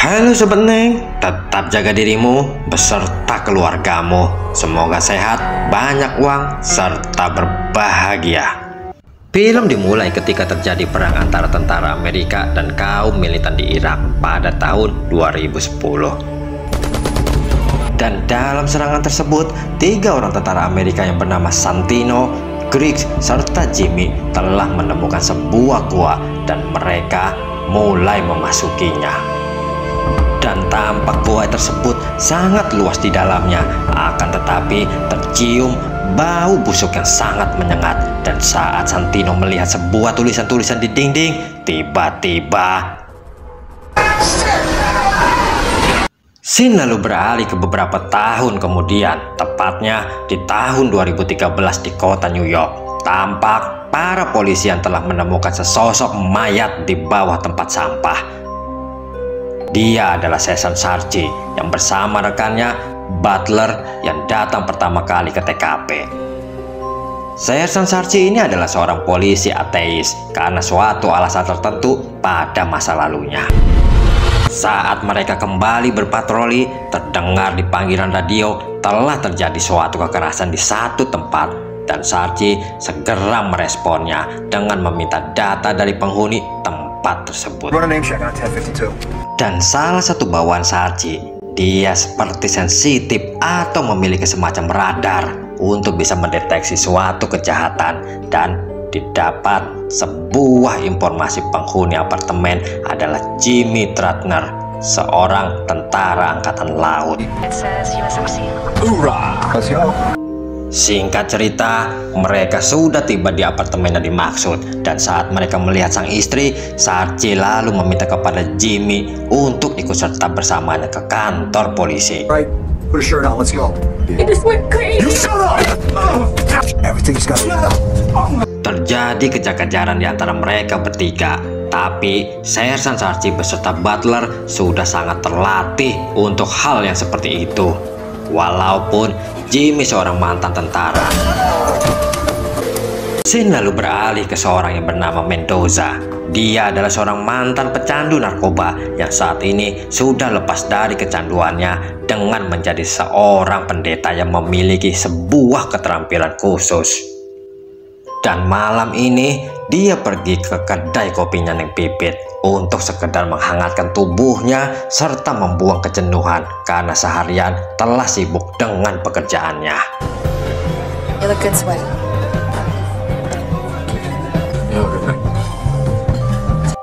Halo Sobat Neng, tetap jaga dirimu beserta keluargamu. Semoga sehat, banyak uang, serta berbahagia. Film dimulai ketika terjadi perang antara tentara Amerika dan kaum militan di Irak pada tahun 2010. Dan dalam serangan tersebut, 3 orang tentara Amerika yang bernama Santino, Griggs, serta Jimmy telah menemukan sebuah gua dan mereka mulai memasukinya. Dan tampak gua tersebut sangat luas di dalamnya, akan tetapi tercium bau busuk yang sangat menyengat. Dan saat Santino melihat sebuah tulisan-tulisan di dinding, tiba-tiba scene lalu beralih ke beberapa tahun kemudian, tepatnya di tahun 2013 di kota New York. Tampak para polisi yang telah menemukan sesosok mayat di bawah tempat sampah. Dia adalah Sersan Sarchi yang bersama rekannya Butler yang datang pertama kali ke TKP. Sersan Sarchi ini adalah seorang polisi ateis karena suatu alasan tertentu pada masa lalunya. Saat mereka kembali berpatroli, terdengar di panggilan radio telah terjadi suatu kekerasan di satu tempat, dan Sarchi segera meresponnya dengan meminta data dari penghuni tempat tersebut. Dan salah satu bawaan Sarchi, dia seperti sensitif atau memiliki semacam radar untuk bisa mendeteksi suatu kejahatan, dan didapat sebuah informasi penghuni apartemen adalah Jimmy Tratner, seorang tentara angkatan laut. Singkat cerita, mereka sudah tiba di apartemen yang dimaksud, dan saat mereka melihat sang istri, Sarchi lalu meminta kepada Jimmy untuk ikut serta bersamanya ke kantor polisi. Terjadi kejar-kejaran di antara mereka bertiga, tapi Sersan Sarchi beserta Butler sudah sangat terlatih untuk hal yang seperti itu. Walaupun Jimmy seorang mantan tentara. Scene lalu beralih ke seorang yang bernama Mendoza. Dia adalah seorang mantan pecandu narkoba yang saat ini sudah lepas dari kecanduannya dengan menjadi seorang pendeta yang memiliki sebuah keterampilan khusus. Dan malam ini dia pergi ke kedai kopinya Neng Pipit untuk sekedar menghangatkan tubuhnya serta membuang kejenuhan karena seharian telah sibuk dengan pekerjaannya.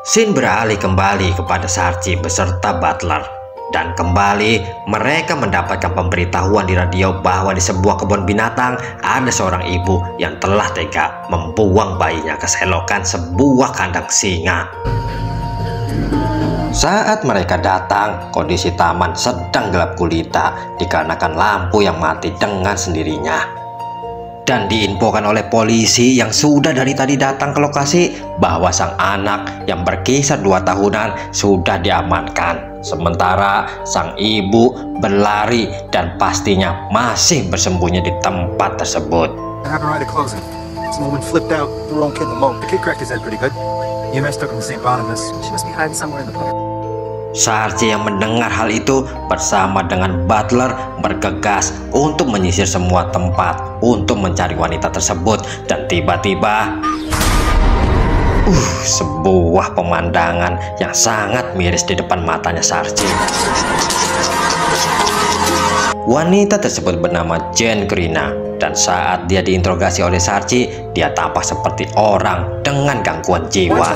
Scene beralih kembali kepada Sarchi beserta Butler. Dan kembali mereka mendapatkan pemberitahuan di radio bahwa di sebuah kebun binatang ada seorang ibu yang telah tega membuang bayinya ke selokan sebuah kandang singa. Saat mereka datang, kondisi taman sedang gelap gulita dikarenakan lampu yang mati dengan sendirinya. Dan diinfokan oleh polisi yang sudah dari tadi datang ke lokasi bahwa sang anak yang berkisar 2 tahunan sudah diamankan. Sementara sang ibu berlari dan pastinya masih bersembunyi di tempat tersebut. Sarchi yang mendengar hal itu bersama dengan Butler bergegas untuk menyisir semua tempat untuk mencari wanita tersebut, dan tiba-tiba sebuah pemandangan yang sangat miris di depan matanya Sarchi. Wanita tersebut bernama Jane Grina, dan saat dia diinterogasi oleh Sarchi, dia tampak seperti orang dengan gangguan jiwa.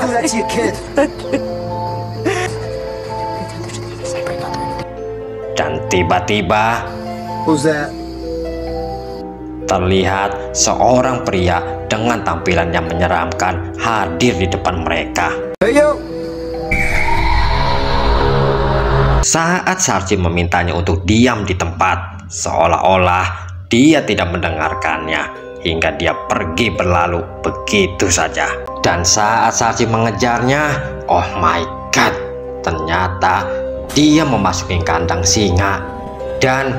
Dan tiba-tiba terlihat seorang pria dengan tampilan yang menyeramkan hadir di depan mereka. Saat Sarchi memintanya untuk diam di tempat, seolah-olah dia tidak mendengarkannya hingga dia pergi berlalu begitu saja. Dan saat Sarchi mengejarnya, oh my god, ternyata dia memasuki kandang singa dan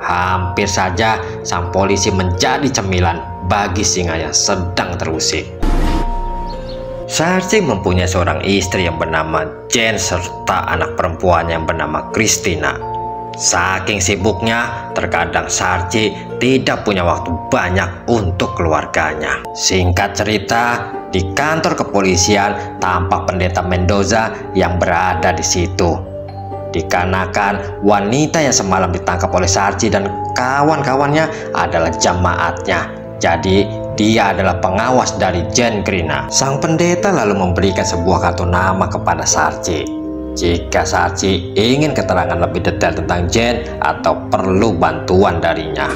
Hampir saja sang polisi menjadi cemilan bagi singa yang sedang terusik. Sarchi mempunyai seorang istri yang bernama Jane serta anak perempuan yang bernama Christina. Saking sibuknya, terkadang Sarchi tidak punya waktu banyak untuk keluarganya. Singkat cerita, di kantor kepolisian tampak pendeta Mendoza yang berada di situ. Dikarenakan wanita yang semalam ditangkap oleh Sarchi dan kawan-kawannya adalah jemaatnya, jadi dia adalah pengawas dari Jane Grina. Sang pendeta lalu memberikan sebuah kartu nama kepada Sarchi. Jika Sarchi ingin keterangan lebih detail tentang Jane atau perlu bantuan darinya.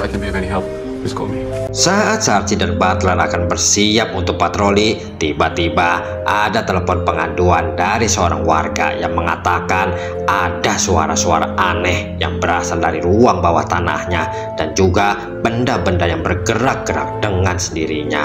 Saat Sarchi dan Butler akan bersiap untuk patroli, tiba-tiba ada telepon pengaduan dari seorang warga yang mengatakan ada suara-suara aneh yang berasal dari ruang bawah tanahnya dan juga benda-benda yang bergerak-gerak dengan sendirinya.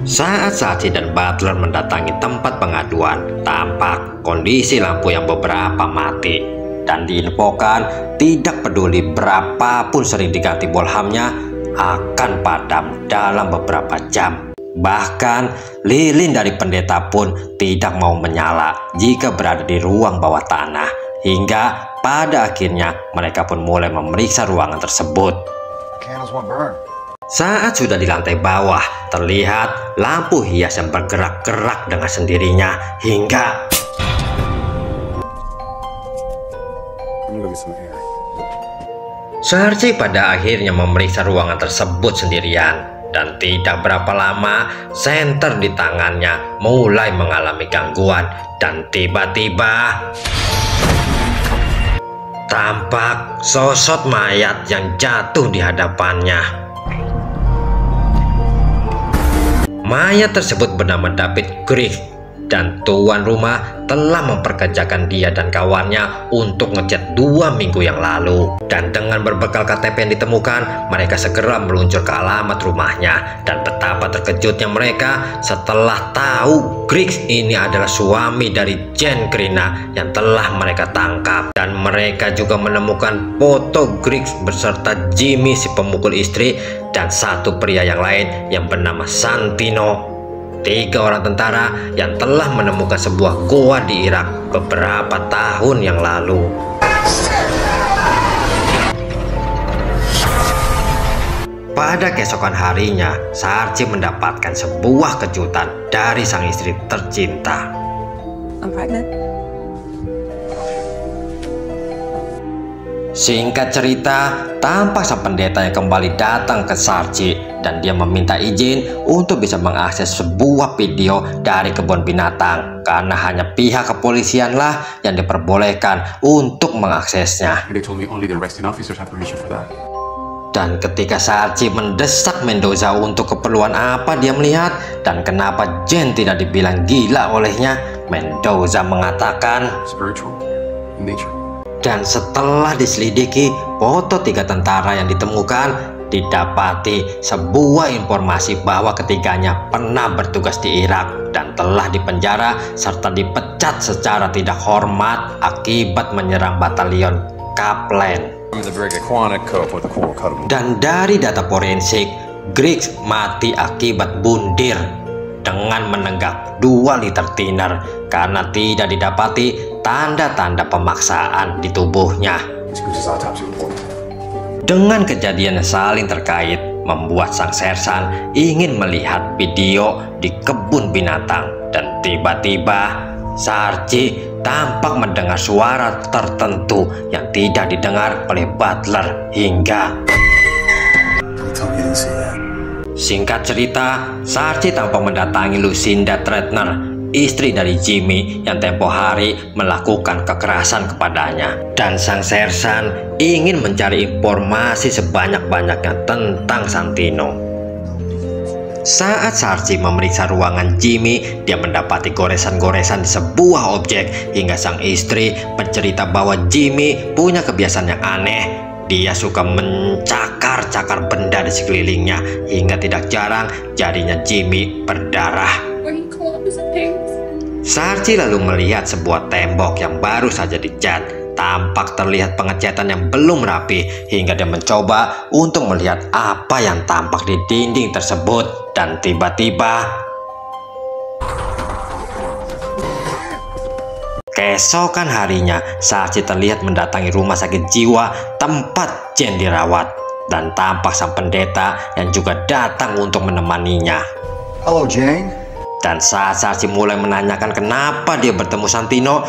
Saat Sarchi dan Butler mendatangi tempat pengaduan, tampak kondisi lampu yang beberapa mati. Dan diinfokan tidak peduli berapapun sering diganti bolhamnya akan padam dalam beberapa jam. Bahkan lilin dari pendeta pun tidak mau menyala jika berada di ruang bawah tanah. Hingga pada akhirnya mereka pun mulai memeriksa ruangan tersebut. Saat sudah di lantai bawah, terlihat lampu hias yang bergerak-gerak dengan sendirinya hingga Sarchi pada akhirnya memeriksa ruangan tersebut sendirian, dan tidak berapa lama senter di tangannya mulai mengalami gangguan dan tiba-tiba tampak sosok mayat yang jatuh di hadapannya. Mayat tersebut bernama David Griggs dan tuan rumah telah memperkerjakan dia dan kawannya untuk ngecat 2 minggu yang lalu. Dan dengan berbekal KTP yang ditemukan, mereka segera meluncur ke alamat rumahnya. Dan betapa terkejutnya mereka setelah tahu Griggs ini adalah suami dari Jane Grina yang telah mereka tangkap. Dan mereka juga menemukan foto Griggs beserta Jimmy si pemukul istri dan satu pria yang lain yang bernama Santino. 3 orang tentara yang telah menemukan sebuah goa di Irak beberapa tahun yang lalu. Pada keesokan harinya, Sarchi mendapatkan sebuah kejutan dari sang istri tercinta. I'm pregnant. Singkat cerita, tampak sang pendeta yang kembali datang ke Sarchi dan dia meminta izin untuk bisa mengakses sebuah video dari kebun binatang karena hanya pihak kepolisianlah yang diperbolehkan untuk mengaksesnya. Dan ketika Sarchi mendesak Mendoza untuk keperluan apa dia melihat dan kenapa Jane tidak dibilang gila olehnya, Mendoza mengatakan spiritual in nature. Dan setelah diselidiki foto 3 tentara yang ditemukan, didapati sebuah informasi bahwa ketiganya pernah bertugas di Irak dan telah dipenjara serta dipecat secara tidak hormat akibat menyerang batalion Kaplan. Dan dari data forensik, Griggs mati akibat bundir dengan menenggak 2 liter thinner karena tidak didapati tanda-tanda pemaksaan di tubuhnya. Dengan kejadian yang saling terkait, membuat sang sersan ingin melihat video di kebun binatang dan tiba-tiba Sarchi tampak mendengar suara tertentu yang tidak didengar oleh Butler hingga singkat cerita, Sarchi tampak mendatangi Lucinda Tretner, istri dari Jimmy yang tempo hari melakukan kekerasan kepadanya. Dan sang sersan ingin mencari informasi sebanyak-banyaknya tentang Santino. Saat Sarchi memeriksa ruangan Jimmy, dia mendapati goresan-goresan di sebuah objek hingga sang istri bercerita bahwa Jimmy punya kebiasaan yang aneh. Dia suka mencakar-cakar benda di sekelilingnya hingga tidak jarang jarinya Jimmy berdarah. Sarchi lalu melihat sebuah tembok yang baru saja dicat Tampak terlihat pengecatan yang belum rapi hingga dia mencoba untuk melihat apa yang tampak di dinding tersebut. Dan tiba-tiba keesokan harinya, Sarchi terlihat mendatangi rumah sakit jiwa tempat Jane dirawat. Dan tampak sang pendeta yang juga datang untuk menemaninya. Hello, Jane. Dan saat Sarchi mulai menanyakan kenapa dia bertemu Santino,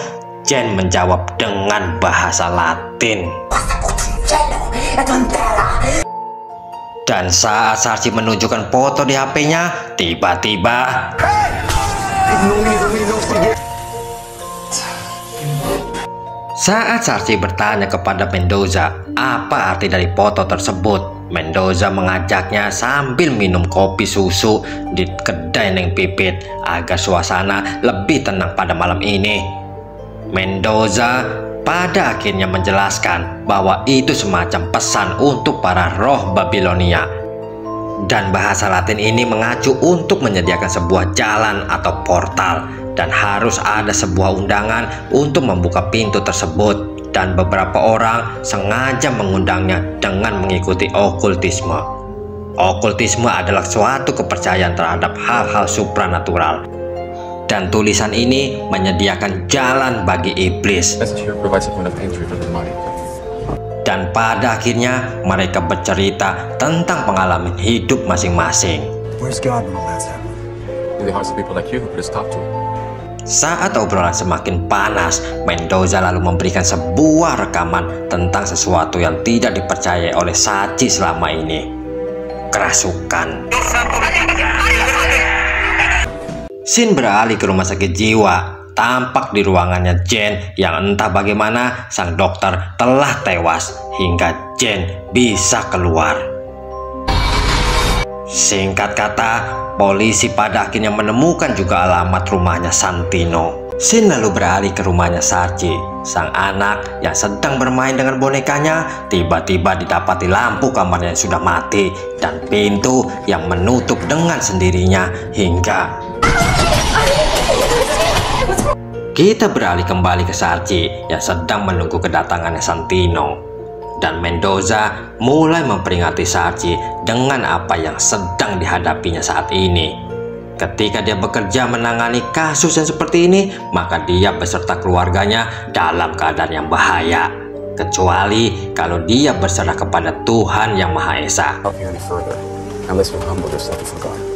Jane menjawab dengan bahasa Latin. Dan saat Sarchi menunjukkan foto di HP-nya, tiba-tiba saat Sarchi bertanya kepada Mendoza apa arti dari foto tersebut, Mendoza mengajaknya sambil minum kopi susu di kedai Neng Pipit agar suasana lebih tenang pada malam ini. Mendoza pada akhirnya menjelaskan bahwa itu semacam pesan untuk para roh Babilonia. Dan bahasa Latin ini mengacu untuk menyediakan sebuah jalan atau portal, dan harus ada sebuah undangan untuk membuka pintu tersebut. Dan beberapa orang sengaja mengundangnya dengan mengikuti okultisme. Okultisme adalah suatu kepercayaan terhadap hal-hal supranatural. Dan tulisan ini menyediakan jalan bagi iblis. Dan pada akhirnya mereka bercerita tentang pengalaman hidup masing-masing. Saat obrolan semakin panas, Mendoza lalu memberikan sebuah rekaman tentang sesuatu yang tidak dipercayai oleh Sarchi selama ini. Kerasukan. Scene beralih ke rumah sakit jiwa. Tampak di ruangannya Jane yang entah bagaimana sang dokter telah tewas hingga Jane bisa keluar. Singkat kata, polisi pada akhirnya menemukan juga alamat rumahnya Santino. Scene lalu beralih ke rumahnya Sarchi. Sang anak yang sedang bermain dengan bonekanya tiba-tiba didapati lampu kamarnya yang sudah mati dan pintu yang menutup dengan sendirinya hingga kita beralih kembali ke Sarchi yang sedang menunggu kedatangannya Santino. Dan Mendoza mulai memperingati Sarchi dengan apa yang sedang dihadapinya saat ini. Ketika dia bekerja menangani kasus yang seperti ini, maka dia beserta keluarganya dalam keadaan yang bahaya. Kecuali kalau dia berserah kepada Tuhan Yang Maha Esa.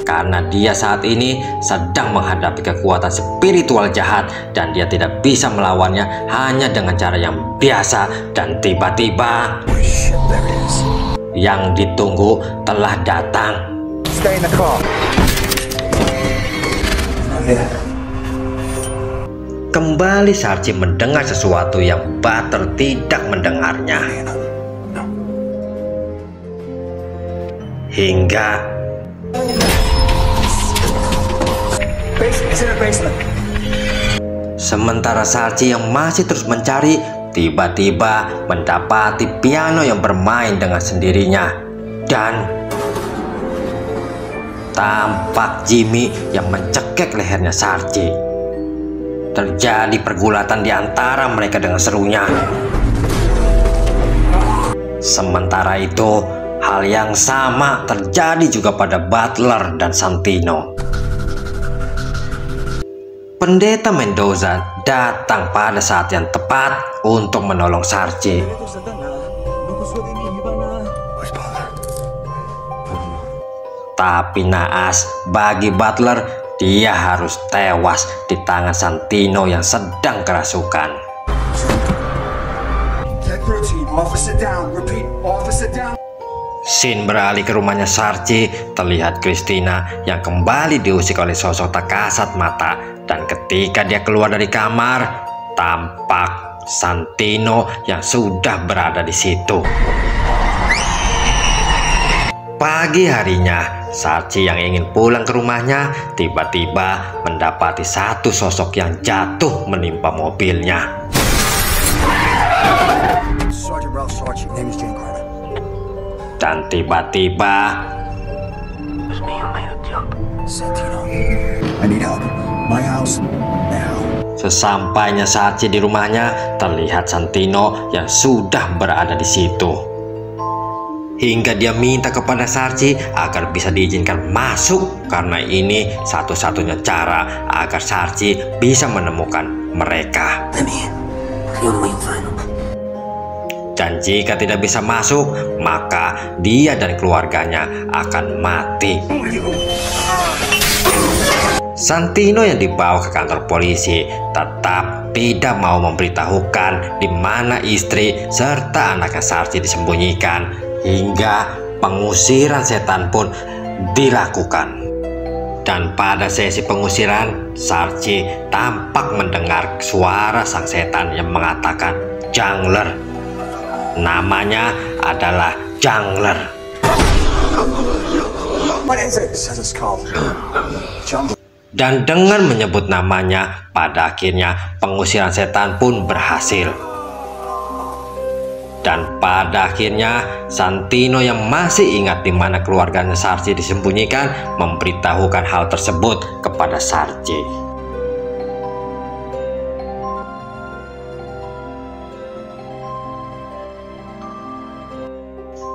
Karena dia saat ini sedang menghadapi kekuatan spiritual jahat dan dia tidak bisa melawannya hanya dengan cara yang biasa. Dan tiba-tiba yang ditunggu telah datang. Kembali Sarchi mendengar sesuatu yang Butler tidak mendengarnya. Hingga sementara Sarchi yang masih terus mencari, tiba-tiba mendapati piano yang bermain dengan sendirinya. Dan tampak Jimmy yang mencekik lehernya Sarchi. Terjadi pergulatan di antara mereka dengan serunya. Sementara itu, hal yang sama terjadi juga pada Butler dan Santino. Pendeta Mendoza datang pada saat yang tepat untuk menolong Sarchi. Tapi naas bagi Butler, dia harus tewas di tangan Santino yang sedang kerasukan. Scene beralih ke rumahnya Sarchi. Terlihat Christina yang kembali diusik oleh sosok tak kasat mata. Dan ketika dia keluar dari kamar, tampak Santino yang sudah berada di situ. Pagi harinya, Sarchi yang ingin pulang ke rumahnya tiba-tiba mendapati satu sosok yang jatuh menimpa mobilnya. Dan tiba-tiba sesampainya Sarchi di rumahnya, terlihat Santino yang sudah berada di situ. Hingga dia minta kepada Sarci agar bisa diizinkan masuk karena ini satu-satunya cara agar Sarci bisa menemukan mereka. Dan jika tidak bisa masuk, maka dia dan keluarganya akan mati. Santino yang dibawa ke kantor polisi tetap tidak mau memberitahukan di mana istri serta anaknya Sarci disembunyikan, hingga pengusiran setan pun dilakukan. Dan pada sesi pengusiran, Sarci tampak mendengar suara sang setan yang mengatakan Jungler. Namanya adalah Jungler. Dan dengan menyebut namanya, pada akhirnya pengusiran setan pun berhasil. Dan pada akhirnya Santino yang masih ingat di mana keluarganya Sarci disembunyikan memberitahukan hal tersebut kepada Sarci.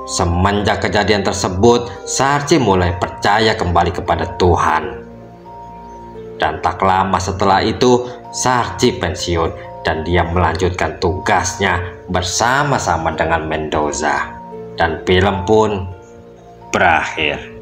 Semenjak kejadian tersebut, Sarci mulai percaya kembali kepada Tuhan. Dan tak lama setelah itu, Sarci pensiun dan dia melanjutkan tugasnya bersama-sama dengan Mendoza. Dan film pun berakhir.